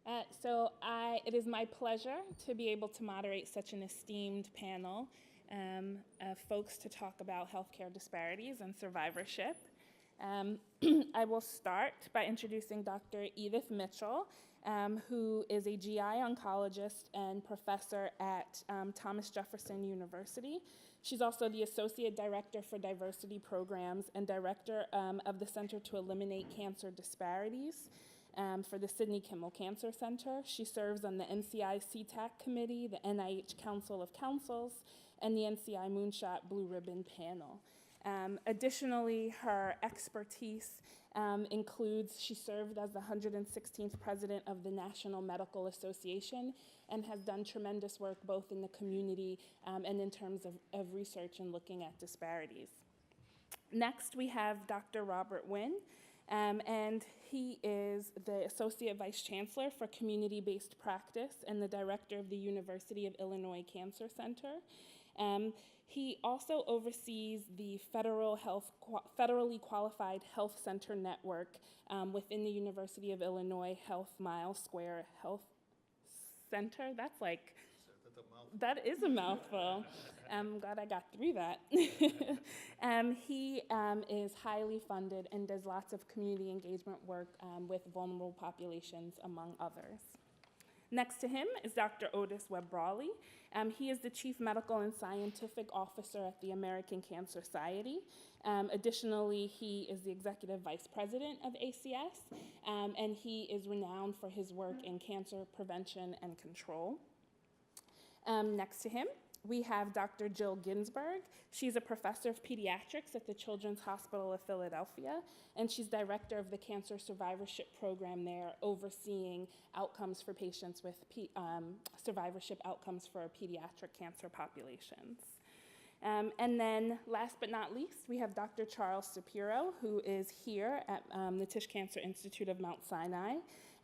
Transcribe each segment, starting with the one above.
It is my pleasure to be able to moderate such an esteemed panel of folks to talk about healthcare disparities and survivorship. I will start by introducing Dr. Edith Mitchell, who is a GI oncologist and professor at Thomas Jefferson University. She's also the Associate Director for Diversity Programs and Director of the Center to Eliminate Cancer Disparities for the Sidney Kimmel Cancer Center. She serves on the NCI CTAC Committee, the NIH Council of Councils, and the NCI Moonshot Blue Ribbon Panel. Additionally, her expertise includes, she served as the 116th president of the National Medical Association and has done tremendous work both in the community and in terms of research and looking at disparities. Next, we have Dr. Robert Winn, and he is the Associate Vice Chancellor for Community-Based Practice and the Director of the University of Illinois Cancer Center. He also oversees the federally qualified health center network within the University of Illinois Health Mile Square Health Center. That is a mouthful. I'm glad I got through that. He is highly funded and does lots of community engagement work with vulnerable populations, among others. Next to him is Dr. Otis Brawley. He is the Chief Medical and Scientific Officer at the American Cancer Society. Additionally, he is the Executive Vice President of ACS, and he is renowned for his work in cancer prevention and control. Next to him, we have Dr. Jill Ginsberg. She's a professor of pediatrics at the Children's Hospital of Philadelphia, and she's director of the Cancer Survivorship Program there, overseeing outcomes for patients with survivorship outcomes for pediatric cancer populations. And then, last but not least, we have Dr. Charles Shapiro, who is here at the Tisch Cancer Institute of Mount Sinai,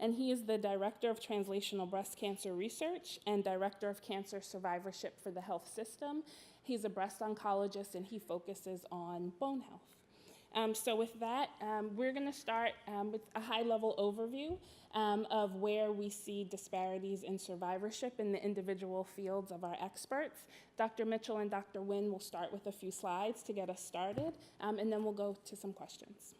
and he is the Director of Translational Breast Cancer Research and Director of Cancer Survivorship for the health system. He's a breast oncologist, and he focuses on bone health. So with that, we're going to start with a high-level overview of where we see disparities in survivorship in the individual fields of our experts. Dr. Mitchell and Dr. Winn will start with a few slides to get us started, and then we'll go to some questions.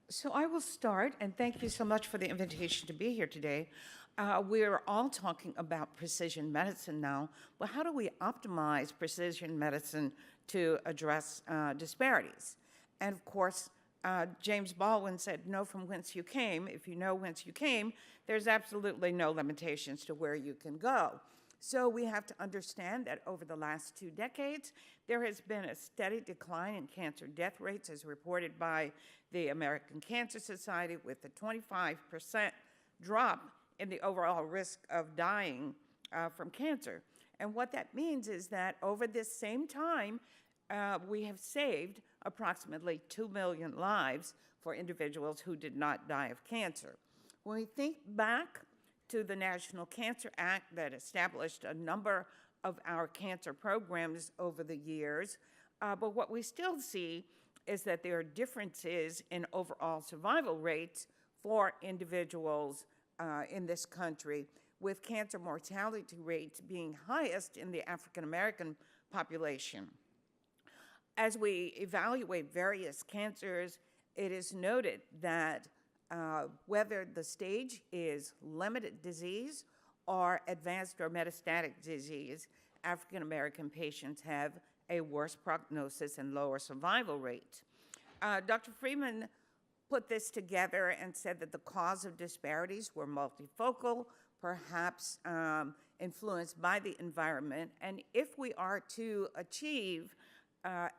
So I will start, and thank you so much for the invitation to be here today. We're all talking about precision medicine now. Well, how do we optimize precision medicine to address disparities? And of course, James Baldwin said, know from whence you came. If you know whence you came, there's absolutely no limitations to where you can go. So we have to understand that over the last 2 decades, there has been a steady decline in cancer death rates as reported by the American Cancer Society, with a 25% drop in the overall risk of dying from cancer. And what that means is that over this same time, we have saved approximately 2 million lives for individuals who did not die of cancer. When we think back to the National Cancer Act that established a number of our cancer programs over the years, but what we still see is that there are differences in overall survival rates for individuals in this country, with cancer mortality rates being highest in the African American population. As we evaluate various cancers, it is noted that whether the stage is limited disease or advanced or metastatic disease, African American patients have a worse prognosis and lower survival rate. Dr. Freeman put this together and said that the cause of disparities were multifocal, perhaps influenced by the environment, and if we are to achieve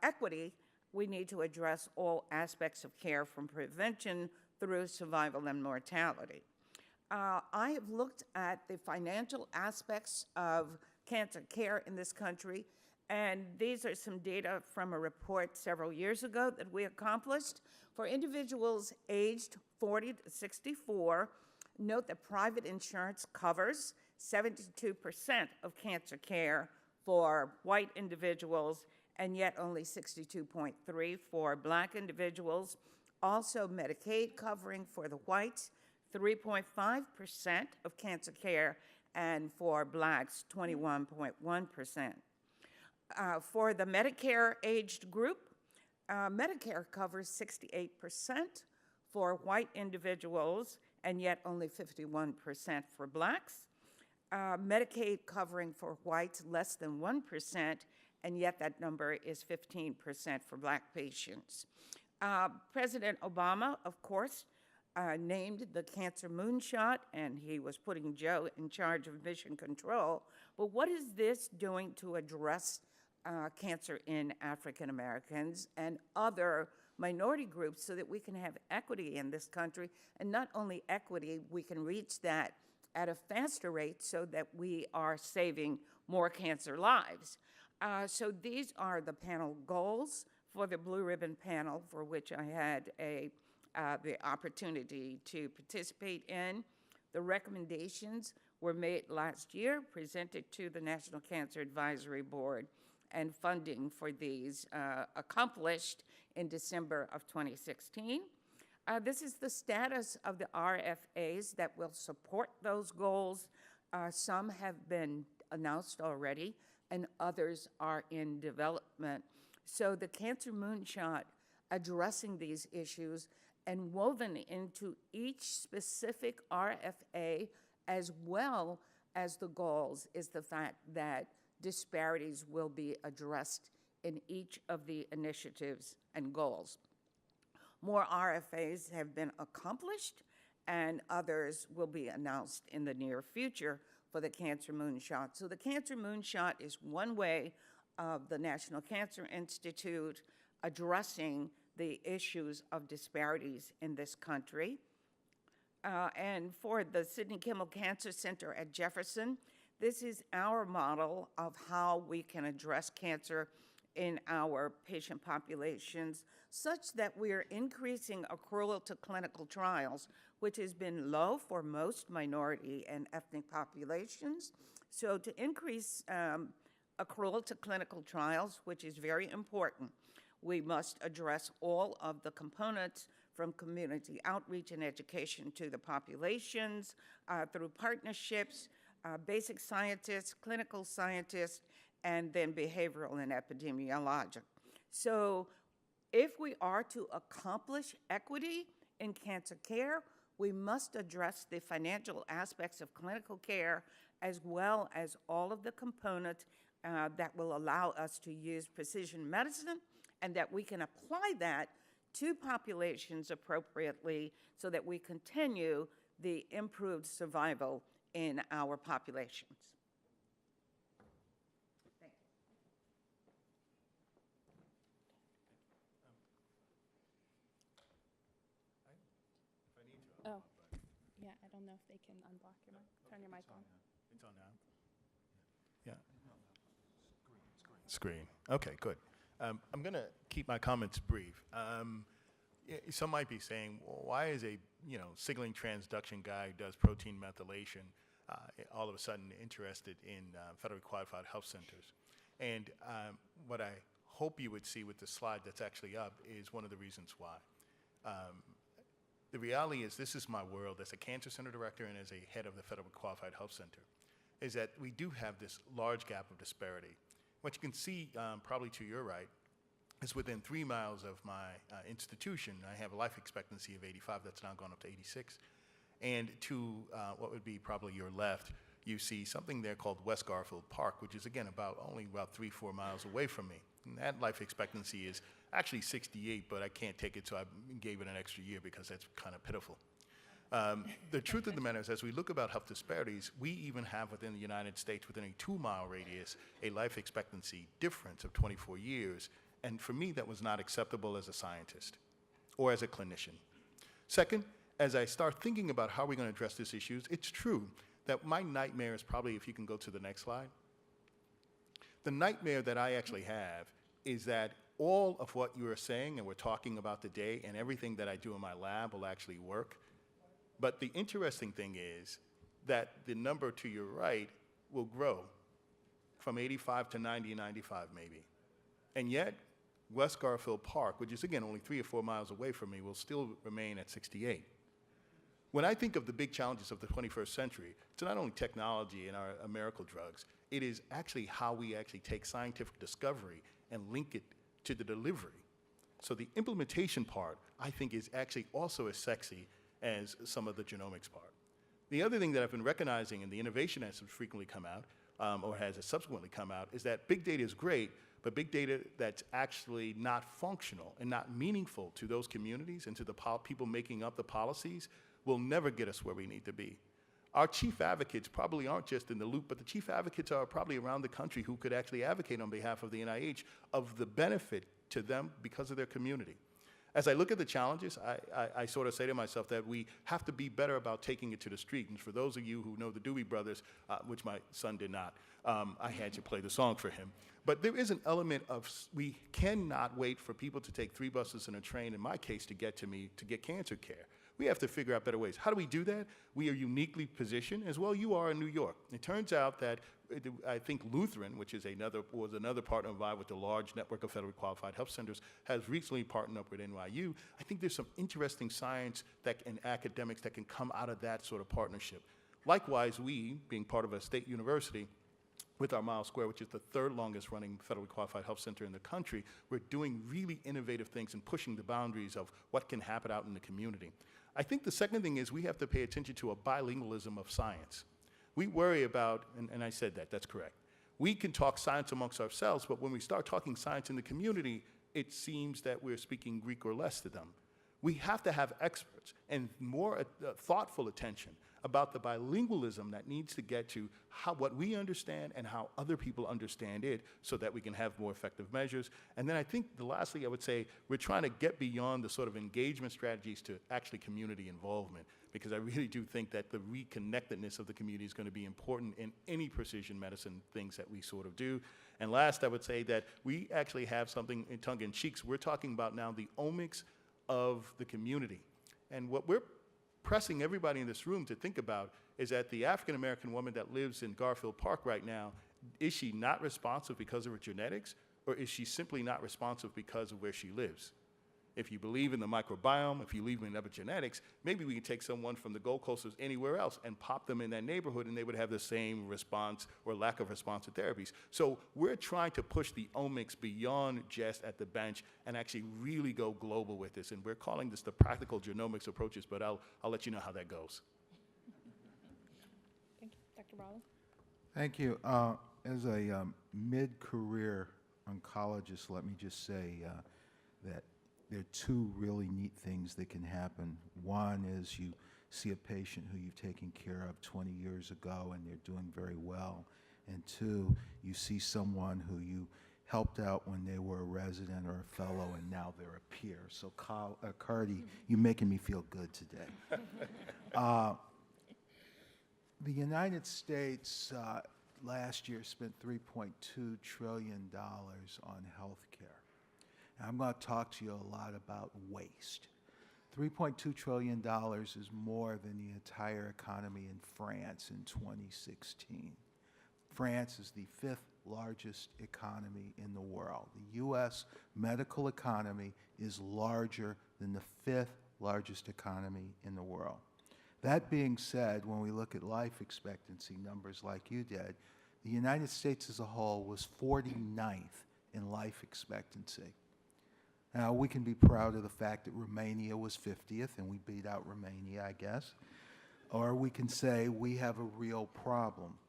equity, we need to address all aspects of care from prevention through survival and mortality. I have looked at the financial aspects of cancer care in this country, and these are some data from a report several years ago that we accomplished. For individuals aged 40 to 64, note that private insurance covers 72% of cancer care for white individuals, and yet only 62.3 for Black individuals. Also, Medicaid covering for the whites, 3.5% of cancer care, and for Blacks, 21.1%. For the Medicare-aged group, Medicare covers 68% for white individuals, and yet only 51% for Blacks. Medicaid covering for whites less than 1%, and yet that number is 15% for Black patients. President Obama, of course, named the cancer moonshot, and he was putting Joe in charge of mission control. But what is this doing to address cancer in African Americans and other minority groups so that we can have equity in this country? And not only equity, we can reach that at a faster rate so that we are saving more cancer lives. So these are the panel goals for the Blue Ribbon panel, for which I had the opportunity to participate in. The recommendations were made last year, presented to the National Cancer Advisory Board, and funding for these accomplished in December of 2016. This is the status of the RFAs that will support those goals. Some have been announced already, and others are in development. So the Cancer Moonshot addressing these issues and woven into each specific RFA, as well as the goals, is the fact that disparities will be addressed in each of the initiatives and goals. More RFAs have been accomplished, and others will be announced in the near future for the Cancer Moonshot. So the Cancer Moonshot is one way of the National Cancer Institute addressing the issues of disparities in this country. And for the Sidney Kimmel Cancer Center at Jefferson, this is our model of how we can address cancer in our patient populations, such that we are increasing accrual to clinical trials, which has been low for most minority and ethnic populations. So to increase accrual to clinical trials, which is very important, we must address all of the components from community outreach and education to the populations through partnerships, basic scientists, clinical scientists, and then behavioral and epidemiologic. So if we are to accomplish equity in cancer care, we must address the financial aspects of clinical care, as well as all of the components that will allow us to use precision medicine, and that we can apply that to populations appropriately so that we continue the improved survival in our populations. Thank you. Oh, yeah, I don't know if they can unblock your mic, turn your mic on. It's on now. Yeah. Screen. Okay, good. I'm going to keep my comments brief. Some might be saying, well, why is a signaling transduction guy who does protein methylation all of a sudden interested in federally qualified health centers? And what I hope you would see with the slide that's actually up is one of the reasons why. The reality is, this is my world as a cancer center director and as a head of the federally qualified health center, is that we do have this large gap of disparity. What you can see, probably to your right, is within 3 miles of my institution, I have a life expectancy of 85, that's now gone up to 86. And to what would be probably your left, you see something there called West Garfield Park, which is, again, only about 3-4 miles away from me. And that life expectancy is actually 68, but I can't take it, so I gave it an extra year because that's kind of pitiful. The truth of the matter is, as we look about health disparities, we even have within the United States, within a 2-mile radius, a life expectancy difference of 24 years. And for me, that was not acceptable as a scientist or as a clinician. Second, as I start thinking about how we're going to address these issues, it's true that my nightmare is probably, if you can go to the next slide, the nightmare that I actually have is that all of what you are saying and we're talking about today and everything that I do in my lab will actually work. But the interesting thing is that the number to your right will grow. from 85 to 90, 95 maybe. And yet, West Garfield Park, which is again only 3 or 4 miles away from me, will still remain at 68. When I think of the big challenges of the 21st century, it's not only technology and our miracle drugs, it is actually how we actually take scientific discovery and link it to the delivery. So the implementation part, I think, is actually also as sexy as some of the genomics part. The other thing that I've been recognizing in the innovation that's frequently come out, or has subsequently come out, is that big data is great, but big data that's actually not functional and not meaningful to those communities and to the people making up the policies will never get us where we need to be. Our chief advocates probably aren't just in the loop, but the chief advocates are probably around the country who could actually advocate on behalf of the NIH of the benefit to them because of their community. As I look at the challenges, I sort of say to myself that we have to be better about taking it to the street. And for those of you who know the Dewey Brothers, which my son did not, I had to play the song for him. But there is an element of we cannot wait for people to take 3 buses and a train, in my case, to get to me to get cancer care. We have to figure out better ways. How do we do that? We are uniquely positioned, as well you are in New York. It turns out that I think Lutheran, which is was another partner involved with the large network of federally qualified health centers, has recently partnered up with NYU. I think there's some interesting science and academics that can come out of that sort of partnership. Likewise, we, being part of a state university, with our Miles Square, which is the 3rd longest running federally qualified health center in the country, we're doing really innovative things and pushing the boundaries of what can happen out in the community. I think the second thing is we have to pay attention to a bilingualism of science. We worry about, and I said that, that's correct. We can talk science amongst ourselves, but when we start talking science in the community, it seems that we're speaking Greek or less to them. We have to have experts and more thoughtful attention about the bilingualism that needs to get to what we understand and how other people understand it so that we can have more effective measures. And then I think lastly, I would say we're trying to get beyond the sort of engagement strategies to actually community involvement, because I really do think that the reconnectedness of the community is going to be important in any precision medicine things that we sort of do. And last, I would say that we actually have something in tongue-in-cheek. We're talking about now the omics of the community. And what we're pressing everybody in this room to think about is that the African-American woman that lives in Garfield Park right now, is she not responsive because of her genetics, or is she simply not responsive because of where she lives? If you believe in the microbiome, if you believe in epigenetics, maybe we can take someone from the Gold Coast or anywhere else and pop them in that neighborhood and they would have the same response or lack of response to therapies. So we're trying to push the omics beyond just at the bench and actually really go global with this. And we're calling this the practical genomics approaches, but I'll let you know how that goes. Thank you. Dr. Brawley? Thank you. As a mid-career oncologist, let me just say that there are 2 really neat things that can happen. One is you see a patient who you've taken care of 20 years ago and they're doing very well. And 2, you see someone who you helped out when they were a resident or a fellow and now they're a peer. So Cardi, you're making me feel good today. The United States last year spent $3.2 trillion on health care. I'm going to talk to you a lot about waste. $3.2 trillion is more than the entire economy in France in 2016. France is the 5th largest economy in the world. The U.S. medical economy is larger than the 5th largest economy in the world. That being said, when we look at life expectancy numbers like you did, the United States as a whole was 49th in life expectancy. Now, we can be proud of the fact that Romania was 50th, and we beat out Romania, I guess. Or we can say we have a real problem.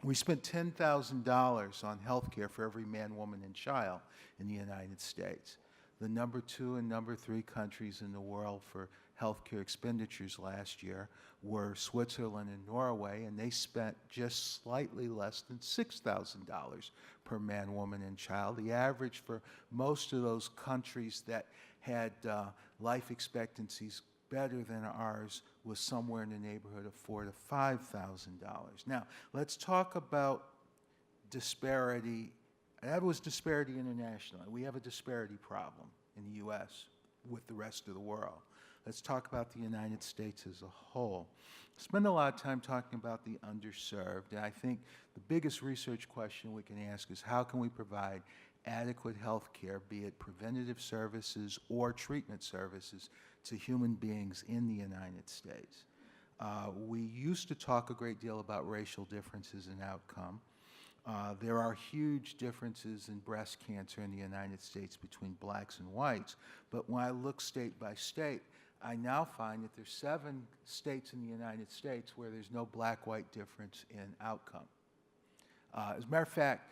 We spent $10,000 on health care for every man, woman, and child in the United States. The number 2 and number 3 countries in the world for health care expenditures last year were Switzerland and Norway, and they spent just slightly less than $6,000 per man, woman, and child. The average for most of those countries that had life expectancies better than ours was somewhere in the neighborhood of $4,000 to $5,000. Now, let's talk about disparity. That was disparity internationally. We have a disparity problem in the U.S. with the rest of the world. let's talk about the United States as a whole. Spend a lot of time talking about the underserved, and I think the biggest research question we can ask is how can we provide adequate health care, be it preventative services or treatment services, to human beings in the United States. We used to talk a great deal about racial differences in outcome. There are huge differences in breast cancer in the United States between blacks and whites, but when I look state by state, I now find that there's 7 states in the United States where there's no black-white difference in outcome. As a matter of fact,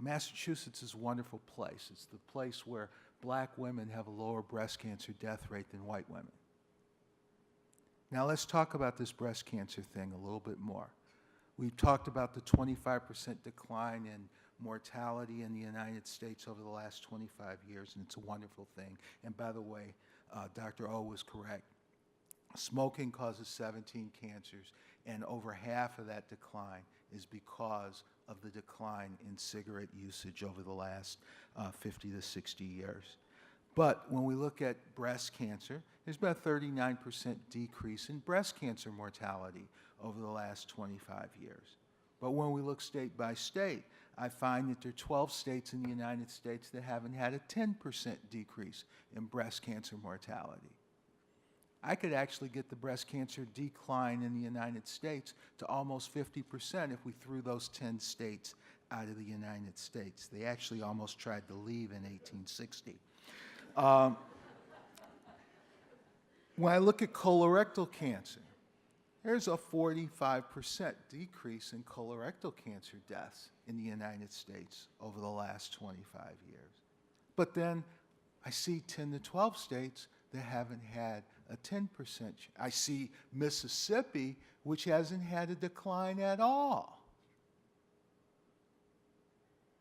Massachusetts is a wonderful place. It's the place where black women have a lower breast cancer death rate than white women. Now let's talk about this breast cancer thing a little bit more. We've talked about the 25% decline in mortality in the United States over the last 25 years, and it's a wonderful thing. And by the way, Dr. O was correct. Smoking causes 17 cancers, and over half of that decline is because of the decline in cigarette usage over the last 50 to 60 years. But when we look at breast cancer, there's been a 39% decrease in breast cancer mortality over the last 25 years. But when we look state by state, I find that there are 12 states in the United States that haven't had a 10% decrease in breast cancer mortality. I could actually get the breast cancer decline in the United States to almost 50% if we threw those 10 states out of the United States. They actually almost tried to leave in 1860. When I look at colorectal cancer, there's a 45% decrease in colorectal cancer deaths in the United States over the last 25 years. But then I see 10 to 12 states that haven't had a 10%. I see Mississippi, which hasn't had a decline at all.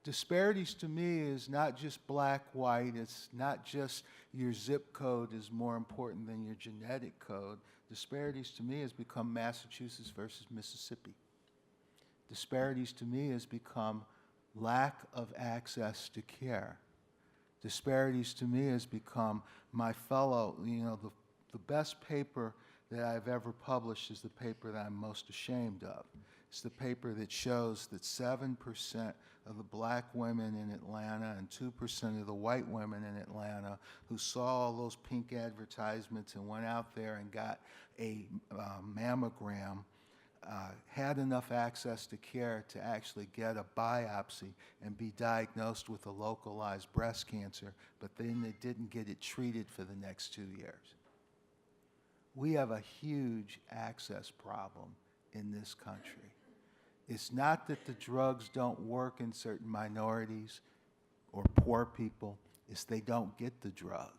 Disparities to me is not just black, white. It's not just your zip code is more important than your genetic code. Disparities to me has become Massachusetts versus Mississippi. Disparities to me has become lack of access to care. Disparities to me has become my fellow, the best paper that I've ever published is the paper that I'm most ashamed of. It's the paper that shows that 7% of the black women in Atlanta and 2% of the white women in Atlanta who saw all those pink advertisements and went out there and got a mammogram had enough access to care to actually get a biopsy and be diagnosed with a localized breast cancer, but then they didn't get it treated for the next 2 years. We have a huge access problem in this country. It's not that the drugs don't work in certain minorities or poor people, it's they don't get the drug.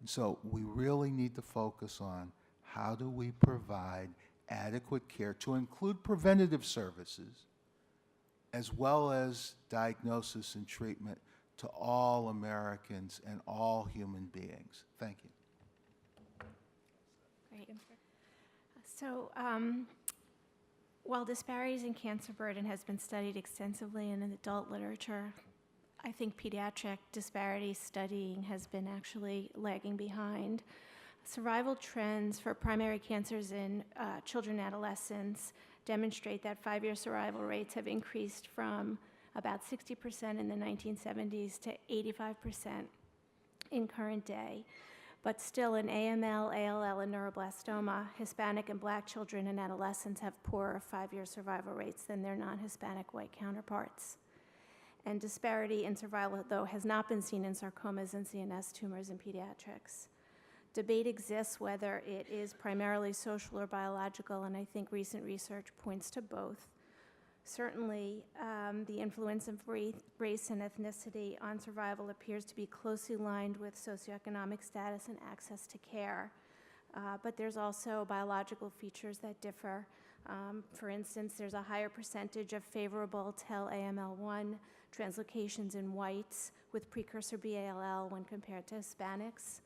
And so we really need to focus on how do we provide adequate care to include preventative services as well as diagnosis and treatment to all Americans and all human beings. Thank you. Great. So while disparities in cancer burden has been studied extensively in adult literature, I think pediatric disparity studying has been actually lagging behind. Survival trends for primary cancers in children and adolescents demonstrate that 5-year survival rates have increased from about 60% in the 1970s to 85% in current day. But still in AML, ALL, and neuroblastoma, Hispanic and black children and adolescents have poorer 5-year survival rates than their non-Hispanic white counterparts. And disparity in survival, though, has not been seen in sarcomas and CNS tumors in pediatrics. Debate exists whether it is primarily social or biological, and I think recent research points to both. Certainly, the influence of race and ethnicity on survival appears to be closely aligned with socioeconomic status and access to care. But there's also biological features that differ. For instance, there's a higher percentage of favorable TEL-AML1 translocations in whites with precursor BALL when compared to Hispanics.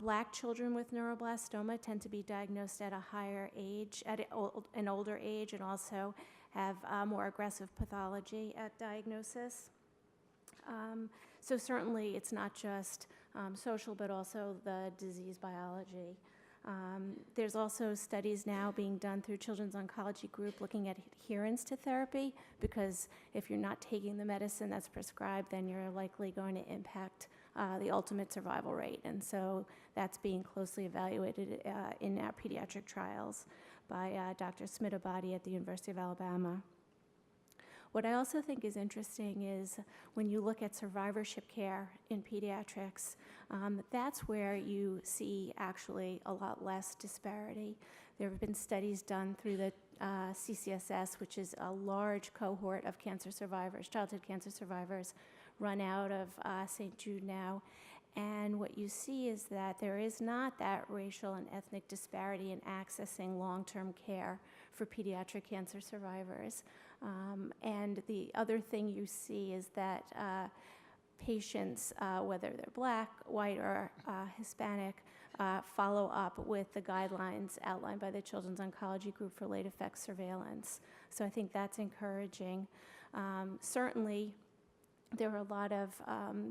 Black children with neuroblastoma tend to be diagnosed at a higher age, at an older age, and also have more aggressive pathology at diagnosis. So certainly it's not just social, but also the disease biology. There's also studies now being done through Children's Oncology Group looking at adherence to therapy, because if you're not taking the medicine that's prescribed, then you're likely going to impact the ultimate survival rate. And so that's being closely evaluated in our pediatric trials by Dr. Smitabadi at the University of Alabama. What I also think is interesting is when you look at survivorship care in pediatrics, that's where you see actually a lot less disparity. There have been studies done through the CCSS, which is a large cohort of cancer survivors, childhood cancer survivors, run out of St. Jude now. And what you see is that there is not that racial and ethnic disparity in accessing long-term care for pediatric cancer survivors. And the other thing you see is that patients, whether they're Black, white, or Hispanic, follow up with the guidelines outlined by the Children's Oncology Group for late effect surveillance. So I think that's encouraging. Certainly, there are a lot of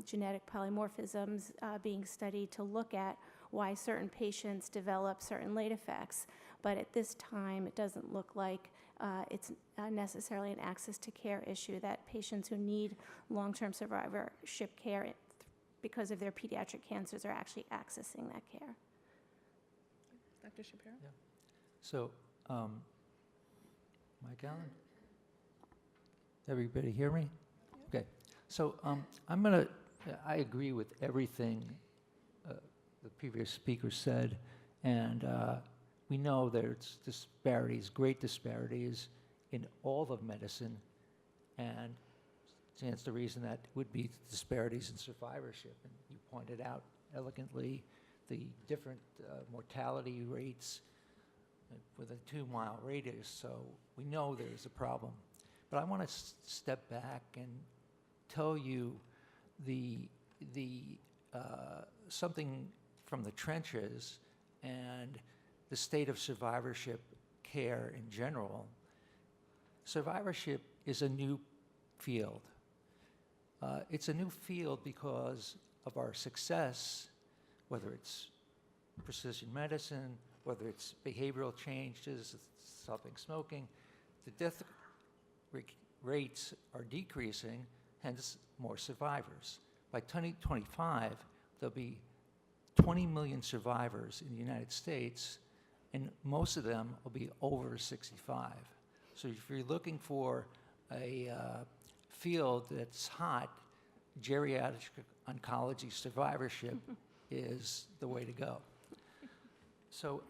genetic polymorphisms being studied to look at why certain patients develop certain late effects. But at this time, it doesn't look like it's necessarily an access to care issue, that patients who need long-term survivorship care because of their pediatric cancers are actually accessing that care. Dr. Shapiro? Yeah. So, mic on? Everybody hear me? Okay. So I agree with everything the previous speaker said, and we know there's disparities, great disparities in all of medicine, and stands to reason that would be disparities in survivorship. And you pointed out elegantly the different mortality rates with a 2-mile radius, so we know there's a problem. But I want to step back and tell you something from the trenches and the state of survivorship care in general. Survivorship is a new field. It's a new field because of our success, whether it's precision medicine, whether it's behavioral changes, stopping smoking. The death rates are decreasing, hence more survivors. By 2025, there'll be 20 million survivors in the United States, and most of them will be over 65. So if you're looking for a field that's hot, geriatric oncology survivorship is the way to go. So,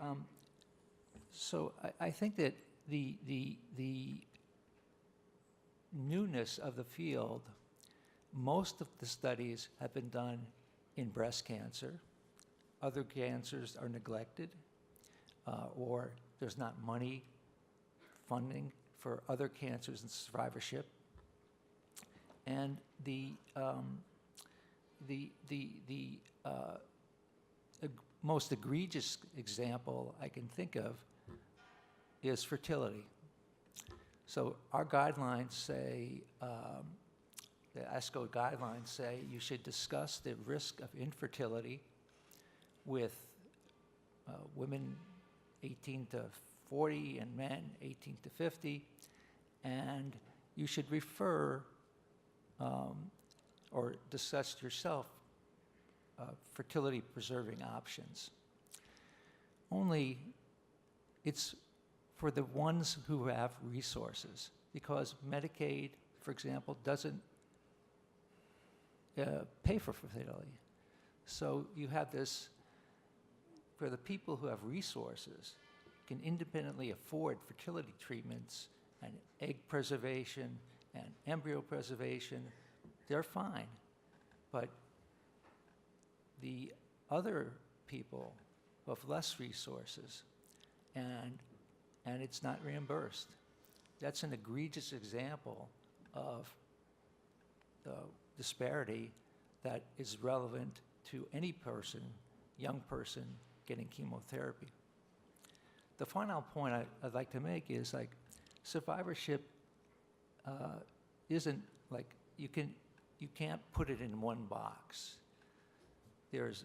I think that the newness of the field, most of the studies have been done in breast cancer. Other cancers are neglected, or there's not money funding for other cancers in survivorship. And the most egregious example I can think of is fertility. So our guidelines say, the ASCO guidelines say you should discuss the risk of infertility with women 18 to 40 and men 18 to 50, and you should refer or discuss yourself fertility preserving options. Only it's for the ones who have resources, because Medicaid, for example, doesn't pay for fertility. So you have this, for the people who have resources, can independently afford fertility treatments and egg preservation and embryo preservation, they're fine. But the other people who have less resources and it's not reimbursed, that's an egregious example of the disparity that is relevant to any person, young person, getting chemotherapy. The final point I'd like to make is, like, survivorship isn't like you can't put it in one box. there's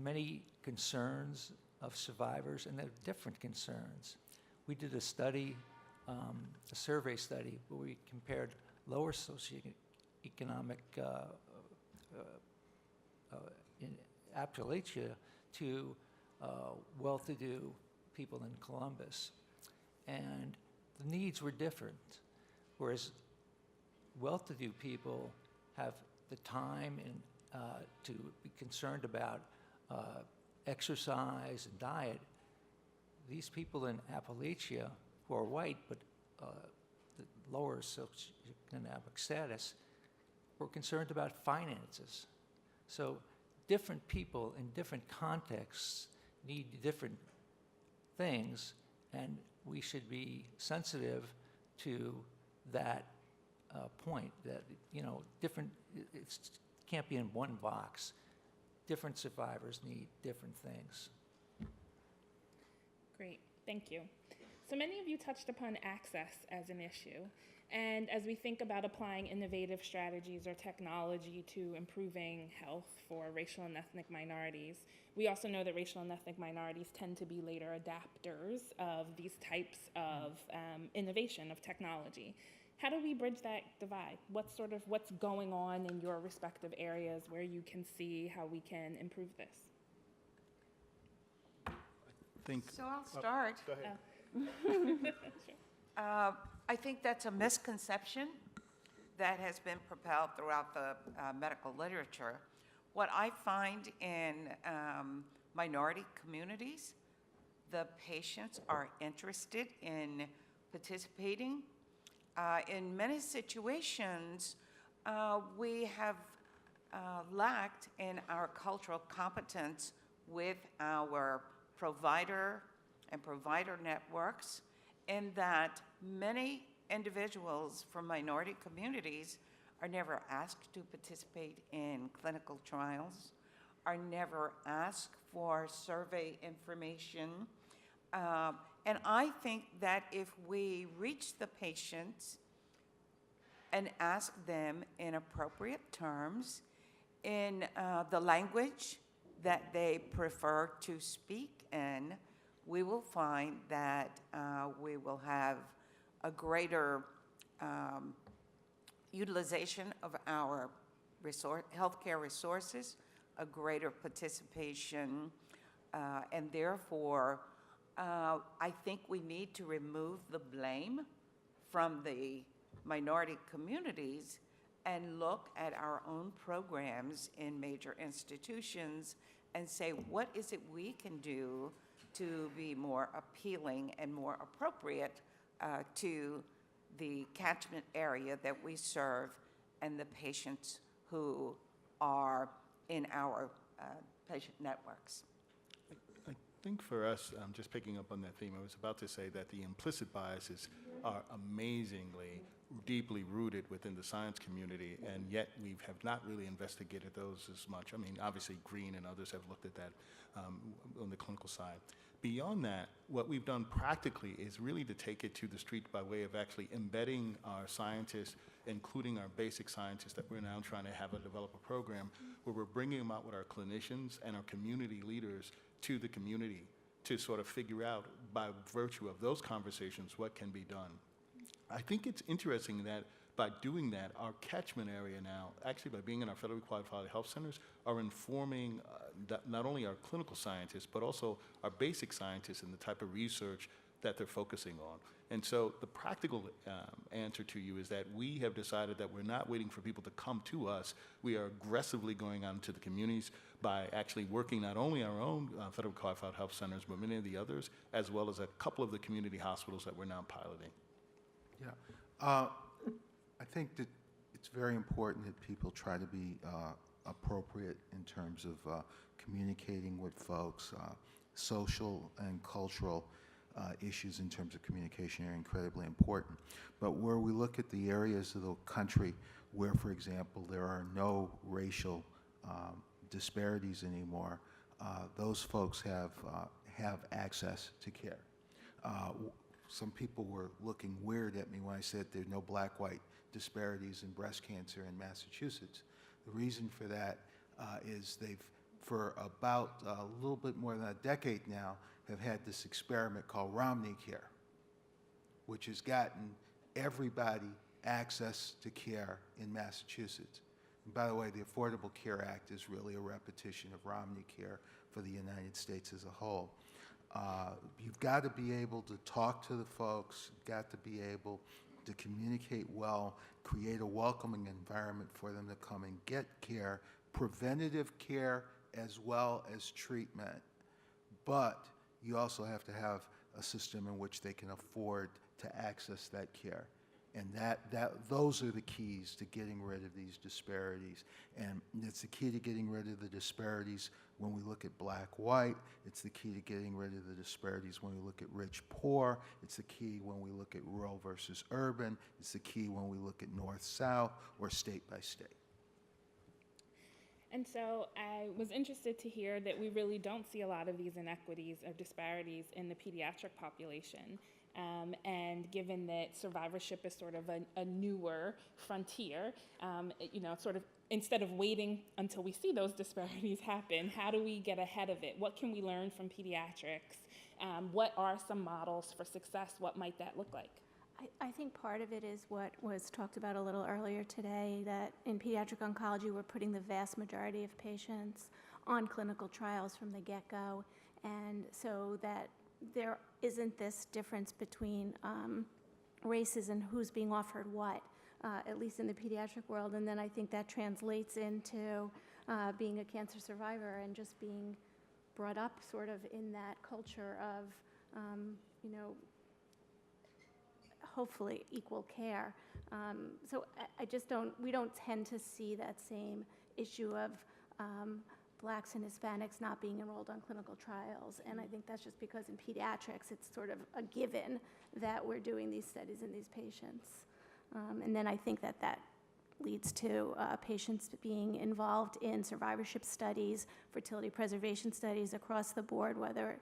many concerns of survivors, and they're different concerns. We did a study, a survey study, where we compared lower socioeconomic in Appalachia to well-to-do people in Columbus. And the needs were different. Whereas well-to-do people have the time and to be concerned about exercise and diet, these people in Appalachia who are white but the lower socioeconomic status were concerned about finances. So different people in different contexts need different things, and we should be sensitive to that point that, different, it can't be in one box. Different survivors need different things. Great, thank you. So many of you touched upon access as an issue. And as we think about applying innovative strategies or technology to improving health for racial and ethnic minorities, we also know that racial and ethnic minorities tend to be later adapters of these types of innovation, of technology. How do we bridge that divide? What's going on in your respective areas where you can see how we can improve this? So I'll start. Go ahead. Sure. I think that's a misconception that has been propelled throughout the medical literature. What I find in minority communities, the patients are interested in participating. In many situations, we have lacked in our cultural competence with our provider and provider networks, in that many individuals from minority communities are never asked to participate in clinical trials, are never asked for survey information. And I think that if we reach the patients and ask them in appropriate terms, in the language that they prefer to speak in, we will find that we will have a greater utilization of our healthcare resources, a greater participation, and therefore, I think we need to remove the blame from the minority communities and look at our own programs in major institutions and say, what is it we can do to be more appealing and more appropriate to the catchment area that we serve and the patients who are in our patient networks. I think for us, just picking up on that theme, I was about to say that the implicit biases are amazingly deeply rooted within the science community, and yet we have not really investigated those as much. I mean, obviously Green and others have looked at that on the clinical side. Beyond that, what we've done practically is really to take it to the street by way of actually embedding our scientists, including our basic scientists that we're now trying to develop a program where we're bringing them out with our clinicians and our community leaders to the community to sort of figure out, by virtue of those conversations, what can be done. I think it's interesting that by doing that, our catchment area now, actually by being in our federally qualified health centers, are informing not only our clinical scientists, but also our basic scientists in the type of research that they're focusing on. And so the practical answer to you is that we have decided that we're not waiting for people to come to us. We are aggressively going out into the communities by actually working not only our own federally qualified health centers, but many of the others, as well as a couple of the community hospitals that we're now piloting. Yeah. I think that it's very important that people try to be appropriate in terms of communicating with folks. Social and cultural issues in terms of communication are incredibly important. But where we look at the areas of the country where, for example, there are no racial disparities anymore, those folks have access to care. Some people were looking weird at me when I said there are no black-white disparities in breast cancer in Massachusetts. The reason for that is they've for about a little bit more than a decade now, have had this experiment called Romney Care, which has gotten everybody access to care in Massachusetts. And by the way, the Affordable Care Act is really a repetition of Romney Care for the United States as a whole. You've got to be able to talk to the folks, you've got to be able to communicate well, create a welcoming environment for them to come and get care, preventative care as well as treatment. But you also have to have a system in which they can afford to access that care. And those are the keys to getting rid of these disparities. And it's the key to getting rid of the disparities when we look at black-white. It's the key to getting rid of the disparities when we look at rich-poor. It's the key when we look at rural versus urban. It's the key when we look at north-south or state by state. And so I was interested to hear that we really don't see a lot of these inequities or disparities in the pediatric population. And given that survivorship is sort of a newer frontier, sort of instead of waiting until we see those disparities happen, how do we get ahead of it? What can we learn from pediatrics? What are some models for success? What might that look like? I think part of it is what was talked about a little earlier today, that in pediatric oncology, we're putting the vast majority of patients on clinical trials from the get-go, and so that there isn't this difference between races and who's being offered what, at least in the pediatric world. And then I think that translates into being a cancer survivor and just being brought up sort of in that culture of, hopefully equal care. So we don't tend to see that same issue of Blacks and Hispanics not being enrolled on clinical trials. And I think that's just because in pediatrics, it's sort of a given that we're doing these studies in these patients. And then I think that leads to patients being involved in survivorship studies, fertility preservation studies across the board, whether,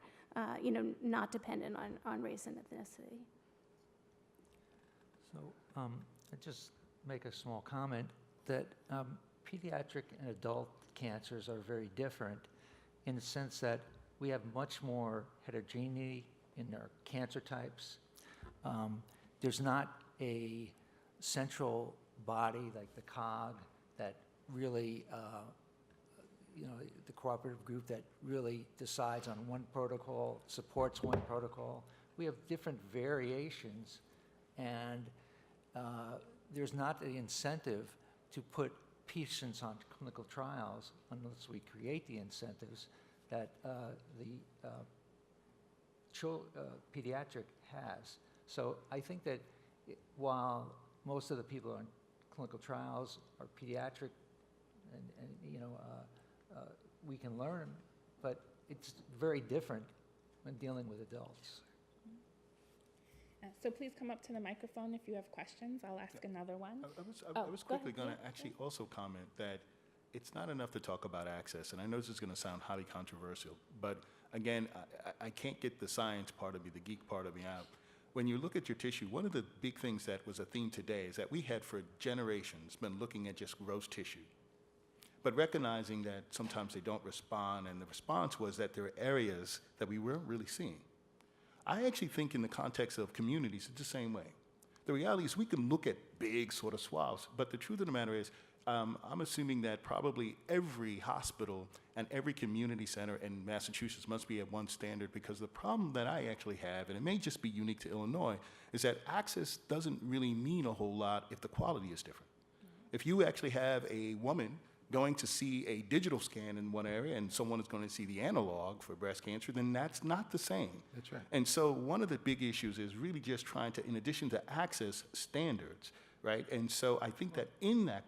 not dependent on race and ethnicity. So I just make a small comment that pediatric and adult cancers are very different in the sense that we have much more heterogeneity in our cancer types. There's not a central body like the COG that really, the cooperative group that really decides on one protocol, supports one protocol. We have different variations, and there's not the incentive to put patients on clinical trials unless we create the incentives that the pediatric has. So I think that while most of the people on clinical trials are pediatric, and we can learn, but it's very different when dealing with adults. So please come up to the microphone if you have questions. I'll ask another one. I was quickly going to actually also comment that it's not enough to talk about access, and I know this is going to sound highly controversial, but again, I can't get the science part of me, the geek part of me out. When you look at your tissue, one of the big things that was a theme today is that we had for generations been looking at just gross tissue, but recognizing that sometimes they don't respond, and the response was that there are areas that we weren't really seeing. I actually think in the context of communities, it's the same way. The reality is we can look at big sort of swaths, but the truth of the matter is I'm assuming that probably every hospital and every community center in Massachusetts must be at one standard, because the problem that I actually have, and it may just be unique to Illinois, is that access doesn't really mean a whole lot if the quality is different. If you actually have a woman going to see a digital scan in one area and someone is going to see the analog for breast cancer, then that's not the same. That's right. And so one of the big issues is really just trying to, in addition to access, standards, right? And so I think that in that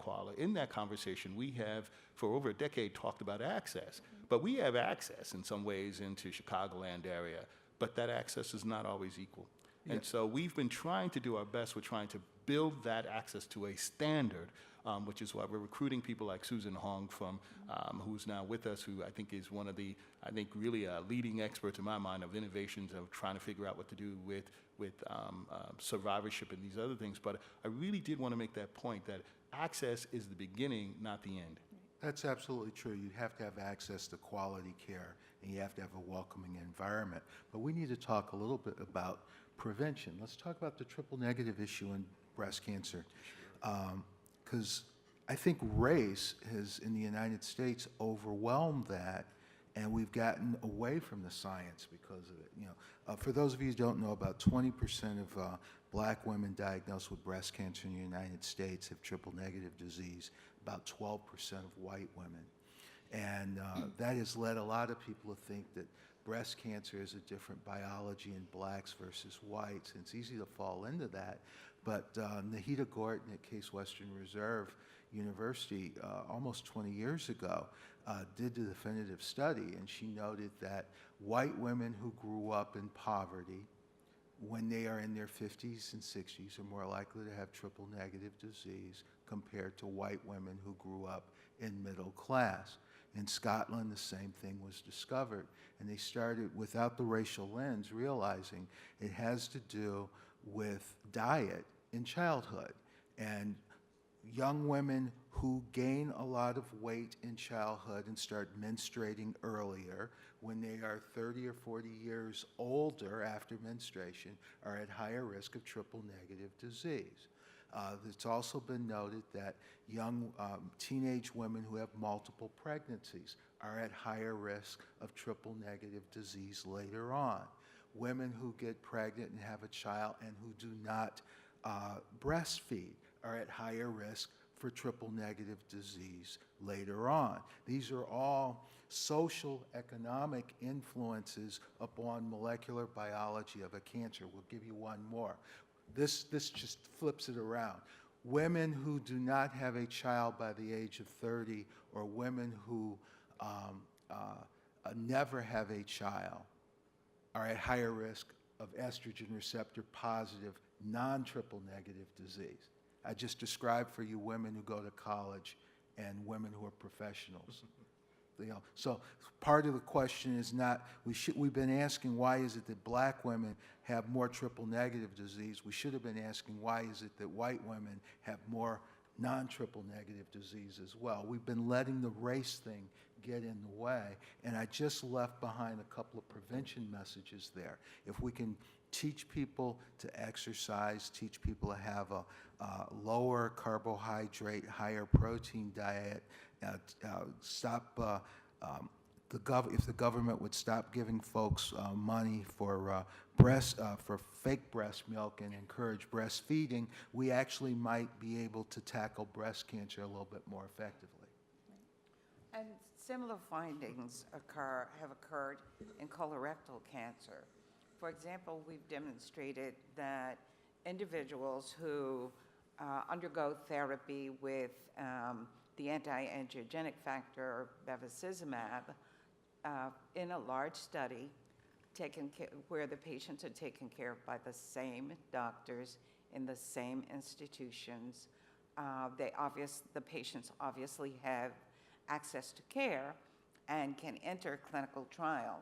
conversation, we have for over a decade talked about access, but we have access in some ways into Chicagoland area, but that access is not always equal. Yeah. And so we've been trying to do our best. We're trying to build that access to a standard, which is why we're recruiting people like Susan Hong from, who's now with us, who I think is one of the, really leading experts in my mind of innovations of trying to figure out what to do with survivorship and these other things. But I really did want to make that point that access is the beginning, not the end. That's absolutely true. You have to have access to quality care, and you have to have a welcoming environment. But we need to talk a little bit about prevention. Let's talk about the triple negative issue in breast cancer. Because I think race has, in the United States, overwhelmed that, and we've gotten away from the science because of it. You know, for those of you who don't know, about 20% of black women diagnosed with breast cancer in the United States have triple negative disease, about 12% of white women. And that has led a lot of people to think that breast cancer is a different biology in blacks versus whites. And it's easy to fall into that. But Nahida Gorton at Case Western Reserve University almost 20 years ago did the definitive study, and she noted that white women who grew up in poverty, when they are in their 50s and 60s, are more likely to have triple negative disease compared to white women who grew up in middle class. In Scotland, the same thing was discovered, and they started, without the racial lens, realizing it has to do with diet in childhood. And young women who gain a lot of weight in childhood and start menstruating earlier, when they are 30 or 40 years older after menstruation, are at higher risk of triple negative disease. It's also been noted that young teenage women who have multiple pregnancies are at higher risk of triple negative disease later on. Women who get pregnant and have a child and who do not breastfeed are at higher risk for triple negative disease later on. These are all social economic influences upon molecular biology of a cancer. We'll give you one more. This just flips it around. Women who do not have a child by the age of 30, or women who never have a child, are at higher risk of estrogen receptor positive, non-triple negative disease. I just described for you women who go to college and women who are professionals. You know, so part of the question is not, we've been asking why is it that black women have more triple negative disease. We should have been asking why is it that white women have more non-triple negative disease as well. We've been letting the race thing get in the way, and I just left behind a couple of prevention messages there. If we can teach people to exercise, teach people to have a lower carbohydrate, higher protein diet, if the government would stop giving folks money for for fake breast milk and encourage breastfeeding, we actually might be able to tackle breast cancer a little bit more effectively. And similar findings have occurred in colorectal cancer. For example, we've demonstrated that individuals who undergo therapy with the anti-angiogenic factor bevacizumab in a large study where the patients are taken care of by the same doctors in the same institutions. The patients obviously have access to care and can enter clinical trial.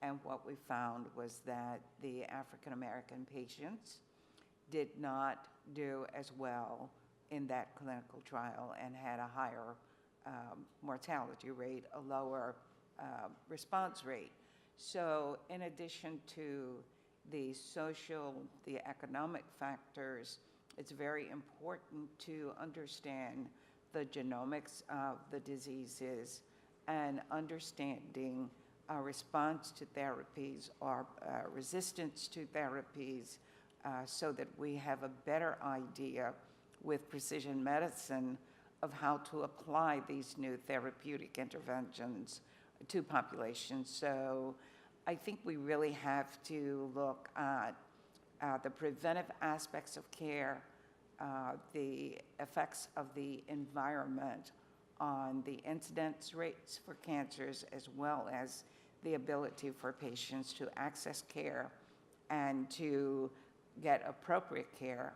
And what we found was that the African American patients did not do as well in that clinical trial and had a higher mortality rate, a lower response rate. So in addition to the social, the economic factors, it's very important to understand the genomics of the diseases and understanding response to therapies or resistance to therapies so that we have a better idea with precision medicine of how to apply these new therapeutic interventions to populations. So I think we really have to look at the preventive aspects of care, the effects of the environment on the incidence rates for cancers, as well as the ability for patients to access care and to get appropriate care,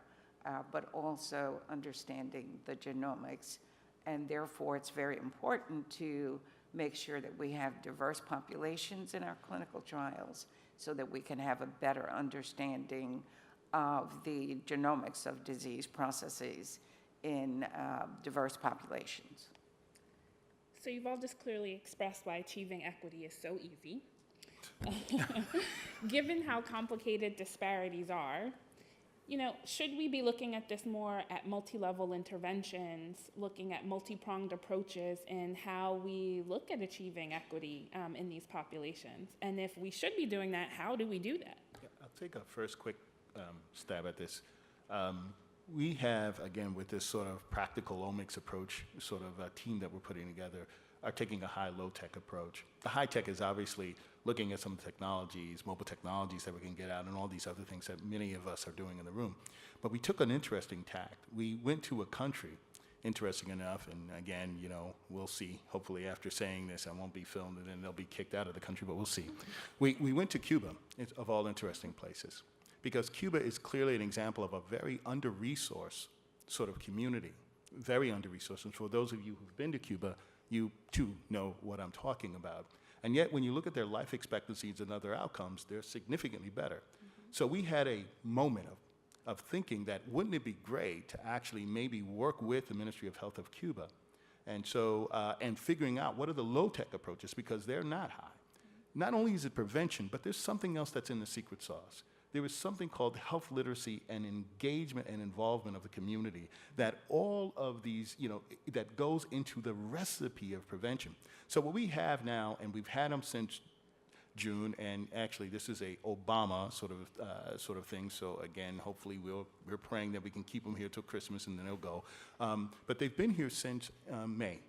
but also understanding the genomics. And therefore, it's very important to make sure that we have diverse populations in our clinical trials so that we can have a better understanding of the genomics of disease processes in diverse populations. So you've all just clearly expressed why achieving equity is so easy. Given how complicated disparities are, should we be looking at this more at multi-level interventions, looking at multi-pronged approaches in how we look at achieving equity in these populations? And if we should be doing that, how do we do that? Yeah, I'll take a first quick stab at this. We have, again, with this sort of practical omics approach, sort of a team that we're putting together, are taking a high-low-tech approach. The high-tech is obviously looking at some technologies, mobile technologies that we can get out, and all these other things that many of us are doing in the room. But we took an interesting tact. We went to a country, interesting enough, and again, we'll see. Hopefully after saying this, I won't be filmed, and then they'll be kicked out of the country, but we'll see. We went to Cuba, of all interesting places, because Cuba is clearly an example of a very under-resourced sort of community, very under-resourced. And for those of you who've been to Cuba, you too know what I'm talking about. And yet, when you look at their life expectancies and other outcomes, they're significantly better. Mm-hmm. So we had a moment of thinking that wouldn't it be great to actually maybe work with the Ministry of Health of Cuba, and so and figuring out what are the low-tech approaches, because they're not high. Mm-hmm. Not only is it prevention, but there's something else that's in the secret sauce. There is something called health literacy and engagement and involvement of the community that all of these, that goes into the recipe of prevention. So what we have now, and we've had them since June, and actually this is a Obama sort of thing. So again, hopefully we're praying that we can keep them here till Christmas and then they'll go. But they've been here since May.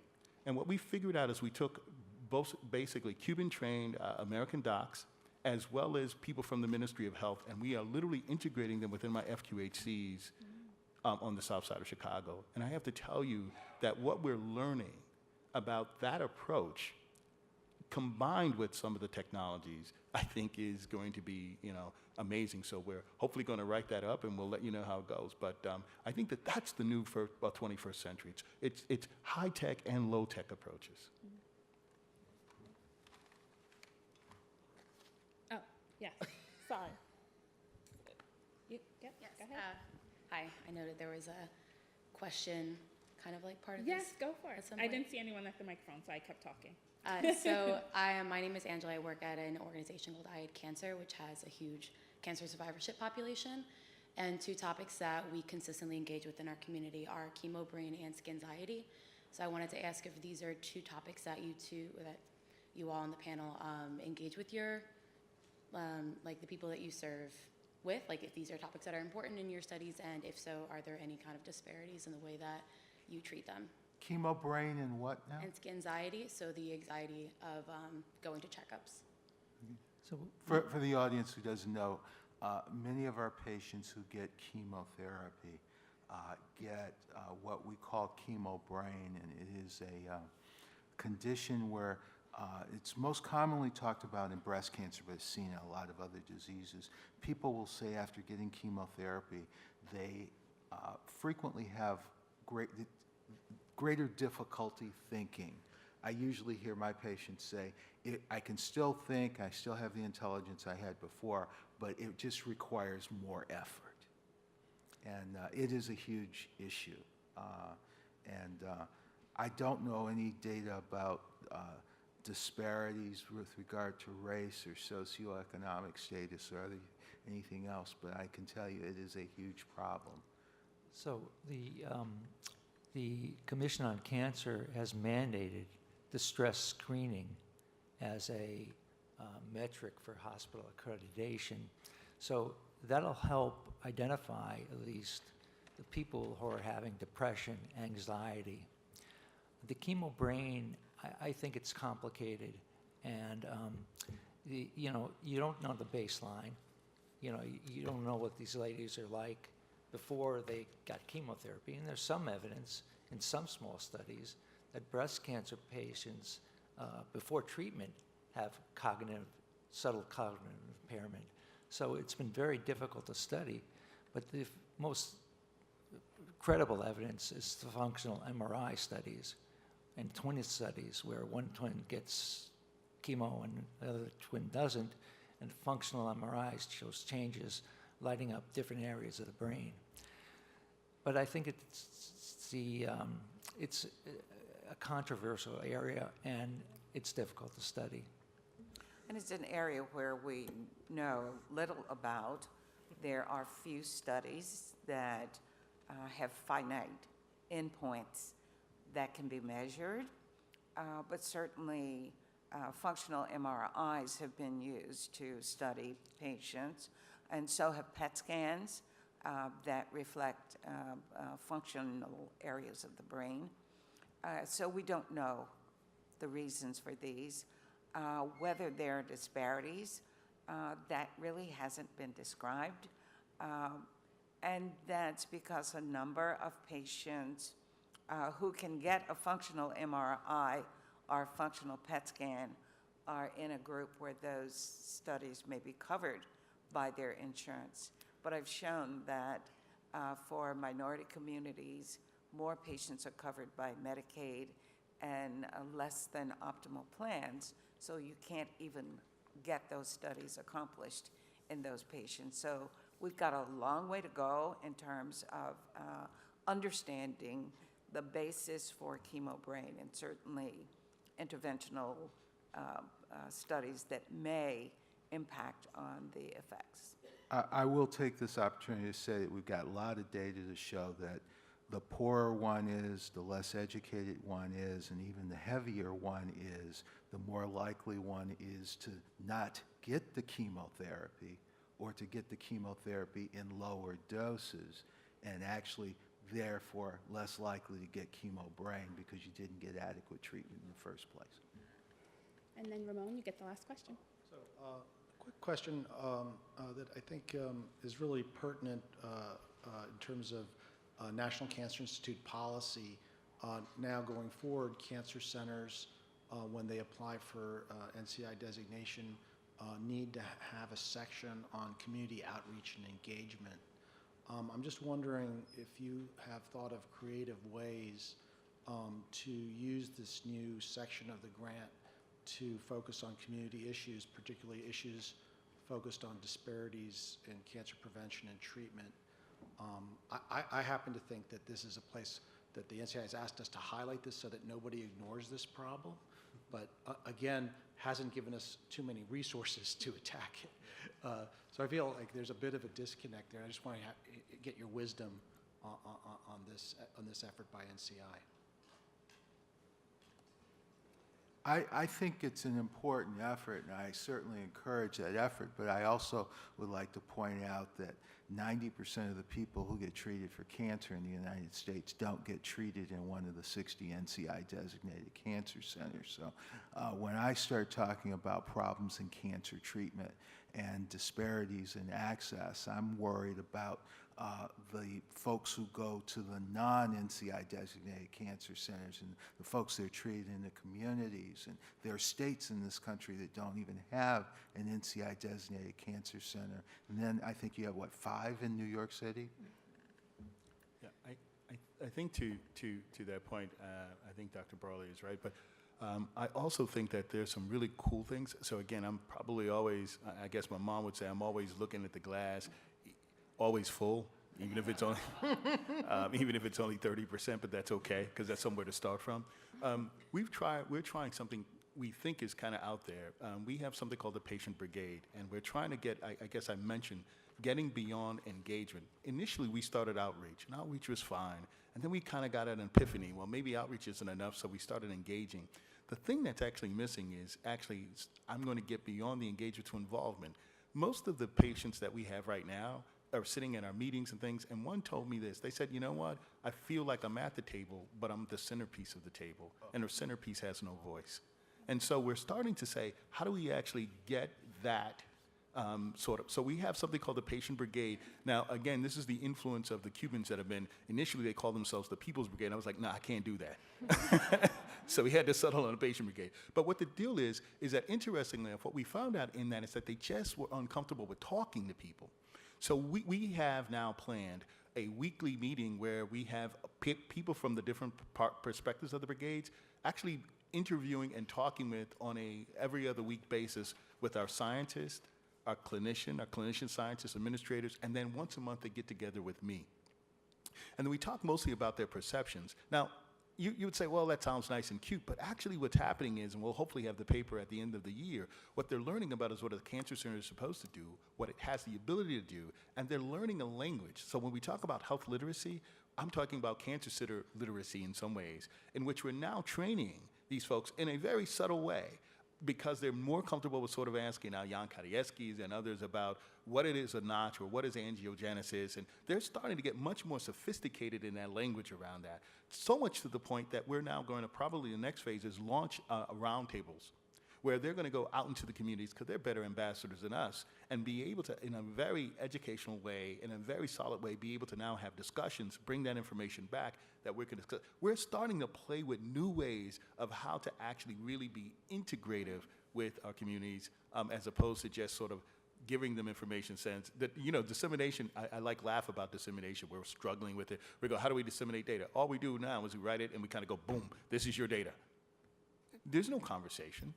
And what we figured out is we took both basically Cuban-trained American docs, as well as people from the Ministry of Health, and we are literally integrating them within my FQHCs on the south side of Chicago. And I have to tell you that what we're learning about that approach, combined with some of the technologies, I think is going to be, amazing. So we're hopefully going to write that up, and we'll let you know how it goes. But I think that that's the new 21st century. It's high-tech and low-tech approaches. Yes, sorry. Yep, Yes. go ahead. Hi, I noted there was a question, kind of like part of Yes, this. go for it. at some I point. didn't see anyone at the microphone, so I kept talking. My name is Angela. I work at an organization called I Had Cancer, which has a huge cancer survivorship population. And two topics that we consistently engage with in our community are chemo brain and skinxiety. So I wanted to ask if these are two topics that you all on the panel engage with your like the people that you serve with, like if these are topics that are important in your studies, and if so, are there any kind of disparities in the way that you treat them? Chemo brain and what now? And skinxiety, so the anxiety of going to checkups. So For the audience who doesn't know, many of our patients who get chemotherapy get what we call chemo brain, and it is a condition where it's most commonly talked about in breast cancer, but it's seen in a lot of other diseases. People will say after getting chemotherapy, they frequently have greater difficulty thinking. I usually hear my patients say, I can still think, I still have the intelligence I had before, but it just requires more effort. And it is a huge issue. I don't know any data about disparities with regard to race or socioeconomic status or anything else, but I can tell you it is a huge problem. So the Commission on Cancer has mandated the stress screening as a metric for hospital accreditation. So that'll help identify at least the people who are having depression, anxiety. The chemo brain, I think it's complicated, and you don't know the baseline. You don't know what these ladies are like before they got chemotherapy, and there's some evidence in some small studies that breast cancer patients before treatment have subtle cognitive impairment. So it's been very difficult to study, but the most credible evidence is the functional MRI studies and twin studies where one twin gets chemo and the other twin doesn't, and functional MRI shows changes lighting up different areas of the brain. But I think it's a controversial area, and it's difficult to study. And it's an area where we know little about. There are few studies that have finite endpoints that can be measured, but certainly functional MRIs have been used to study patients, and so have PET scans that reflect functional areas of the brain. So we don't know the reasons for these. Whether there are disparities, that really hasn't been described. And that's because a number of patients who can get a functional MRI or functional PET scan are in a group where those studies may be covered by their insurance. But I've shown that for minority communities, more patients are covered by Medicaid and less than optimal plans, so you can't even get those studies accomplished in those patients. So we've got a long way to go in terms of understanding the basis for chemo brain, and certainly interventional studies that may impact on the effects. I will take this opportunity to say that we've got a lot of data to show that the poorer one is, the less educated one is, and even the heavier one is, the more likely one is to not get the chemotherapy or to get the chemotherapy in lower doses, and actually therefore less likely to get chemo brain because you didn't get adequate treatment in the first place. And then Ramon, you get the last question. So, quick question that I think is really pertinent in terms of National Cancer Institute policy. Now going forward, cancer centers, when they apply for NCI designation, need to have a section on community outreach and engagement. I'm just wondering if you have thought of creative ways to use this new section of the grant to focus on community issues, particularly issues focused on disparities in cancer prevention and treatment. I happen to think that this is a place that the NCI has asked us to highlight this so that nobody ignores this problem, but again, hasn't given us too many resources to attack it. So I feel like there's a bit of a disconnect there. I just want to get your wisdom on this effort by NCI. I think it's an important effort, and I certainly encourage that effort, but I also would like to point out that 90% of the people who get treated for cancer in the United States don't get treated in one of the 60 NCI-designated cancer centers. So when I start talking about problems in cancer treatment and disparities in access, I'm worried about the folks who go to the non-NCI-designated cancer centers and the folks that are treated in the communities. And there are states in this country that don't even have an NCI-designated cancer center. And then I think you have, what, 5 in New York City? Yeah, I think to that point, I think Dr. Brawley is right, but I also think that there's some really cool things. So again, I'm probably always, I guess my mom would say, I'm always looking at the glass, always full, even if it's only even if it's only 30%, but that's okay because that's somewhere to start from. We're trying something we think is kind of out there. We have something called the Patient Brigade, and we're trying to get, I guess I mentioned, getting beyond engagement. Initially, we started outreach, and outreach was fine, and then we kind of got an epiphany. Well, maybe outreach isn't enough, so we started engaging. The thing that's actually missing is actually, I'm going to get beyond the engagement to involvement. Most of the patients that we have right now are sitting in our meetings and things, and one told me this. They said, you know what? I feel like I'm at the table, but I'm the centerpiece of the table, and the centerpiece has no voice. And so we're starting to say, how do we actually get that sort of? So we have something called the Patient Brigade. Now, again, this is the influence of the Cubans that have been, initially they called themselves the People's Brigade. I was like, nah, I can't do that. So we had to settle on the Patient Brigade. But what the deal is that interestingly enough, what we found out in that is that they just were uncomfortable with talking to people. So we have now planned a weekly meeting where we have people from the different perspectives of the brigades actually interviewing and talking with on a every other week basis with our scientists, our clinician scientists, administrators, and then once a month they get together with me. And then we talk mostly about their perceptions. Now, you would say, well, that sounds nice and cute, but actually what's happening is, and we'll hopefully have the paper at the end of the year, what they're learning about is what a cancer center is supposed to do, what it has the ability to do, and they're learning a language. So when we talk about health literacy, I'm talking about cancer center literacy in some ways, in which we're now training these folks in a very subtle way, because they're more comfortable with sort of asking now Jan Karievsky's and others about what it is a notch or what is angiogenesis, and they're starting to get much more sophisticated in that language around that. So much to the point that we're now going to probably the next phase is launch roundtables, where they're going to go out into the communities because they're better ambassadors than us, and be able to, in a very educational way, in a very solid way, be able to now have discussions, bring that information back that we can discuss. We're starting to play with new ways of how to actually really be integrative with our communities, as opposed to just sort of giving them information sense. That, dissemination, I laugh about dissemination. We're struggling with it. We go, how do we disseminate data? All we do now is we write it and we kind of go, boom, this is your data. There's no conversation.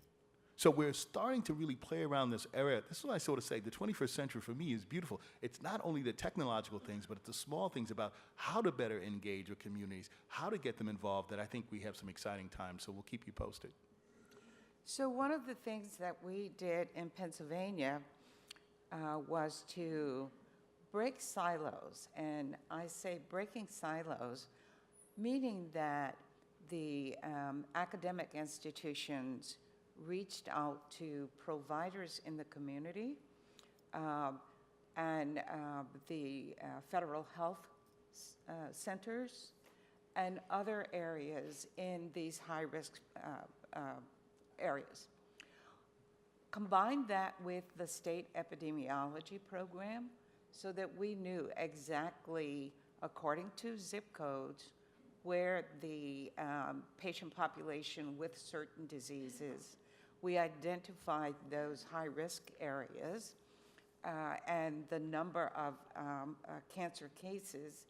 So we're starting to really play around this area. This is what I sort of say, the 21st century for me is beautiful. It's not only the technological things, but it's the small things about how to better engage with communities, how to get them involved, that I think we have some exciting times. So we'll keep you posted. So one of the things that we did in Pennsylvania was to break silos. And I say breaking silos, meaning that the academic institutions reached out to providers in the community and the federal health centers and other areas in these high-risk areas. Combine that with the state epidemiology program so that we knew exactly, according to zip codes, where the patient population with certain diseases. We identified those high-risk areas and the number of cancer cases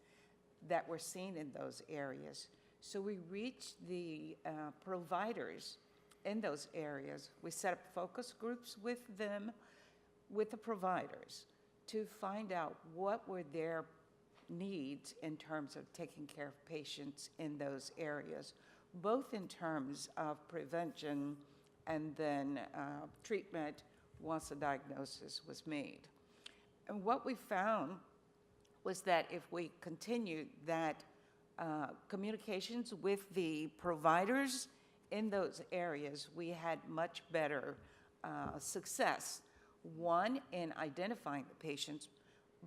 that were seen in those areas. So we reached the providers in those areas. We set up focus groups with them, with the providers, to find out what were their needs in terms of taking care of patients in those areas, both in terms of prevention and then treatment once a diagnosis was made. And what we found was that if we continued that communications with the providers in those areas, we had much better success, one, in identifying the patients,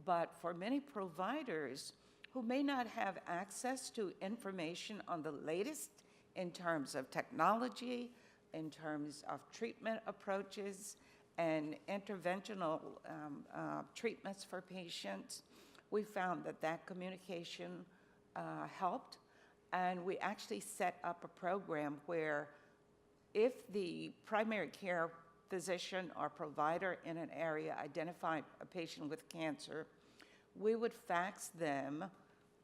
but for many providers who may not have access to information on the latest in terms of technology, in terms of treatment approaches and interventional treatments for patients, we found that that communication helped. And we actually set up a program where if the primary care physician or provider in an area identified a patient with cancer, we would fax them,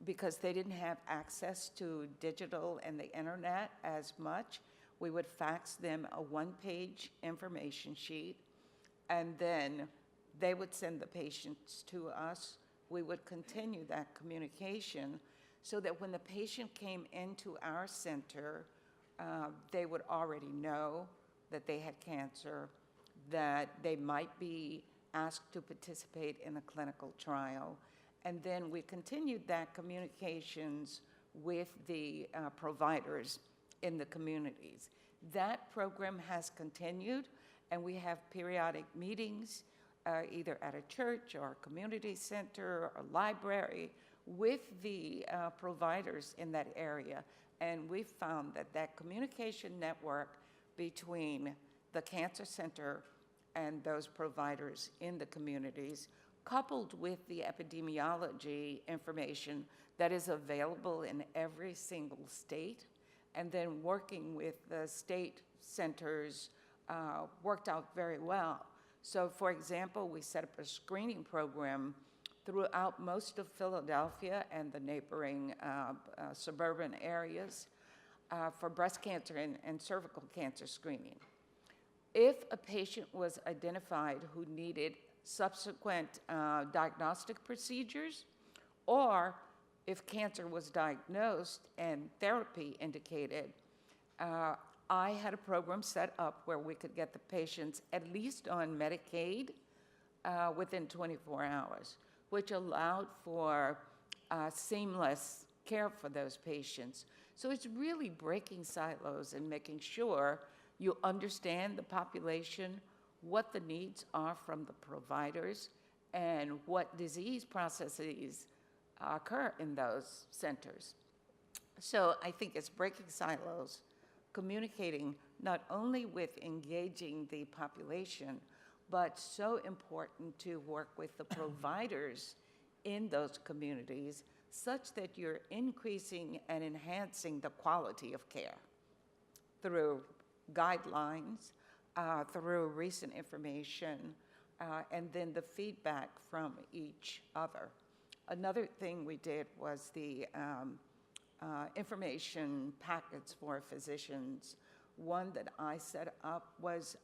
because they didn't have access to digital and the internet as much, we would fax them a one-page information sheet, and then they would send the patients to us. We would continue that communication so that when the patient came into our center, they would already know that they had cancer, that they might be asked to participate in a clinical trial. And then we continued that communications with the providers in the communities. That program has continued, and we have periodic meetings, either at a church or a community center or library, with the providers in that area. And we found that that communication network between the cancer center and those providers in the communities, coupled with the epidemiology information that is available in every single state, and then working with the state centers, worked out very well. So for example, we set up a screening program throughout most of Philadelphia and the neighboring suburban areas for breast cancer and cervical cancer screening. If a patient was identified who needed subsequent diagnostic procedures, or if cancer was diagnosed and therapy indicated, I had a program set up where we could get the patients at least on Medicaid within 24 hours, which allowed for seamless care for those patients. So it's really breaking silos and making sure you understand the population, what the needs are from the providers, and what disease processes occur in those centers. So I think it's breaking silos, communicating not only with engaging the population, but so important to work with the providers in those communities such that you're increasing and enhancing the quality of care through guidelines, through recent information, and then the feedback from each other. Another thing we did was the information packets for physicians. One that I set up was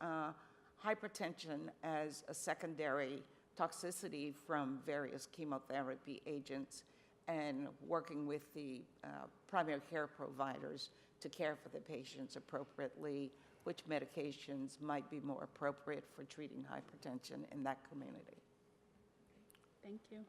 hypertension as a secondary toxicity from various chemotherapy agents, and working with the primary care providers to care for the patients appropriately, which medications might be more appropriate for treating hypertension in that community. Thank you.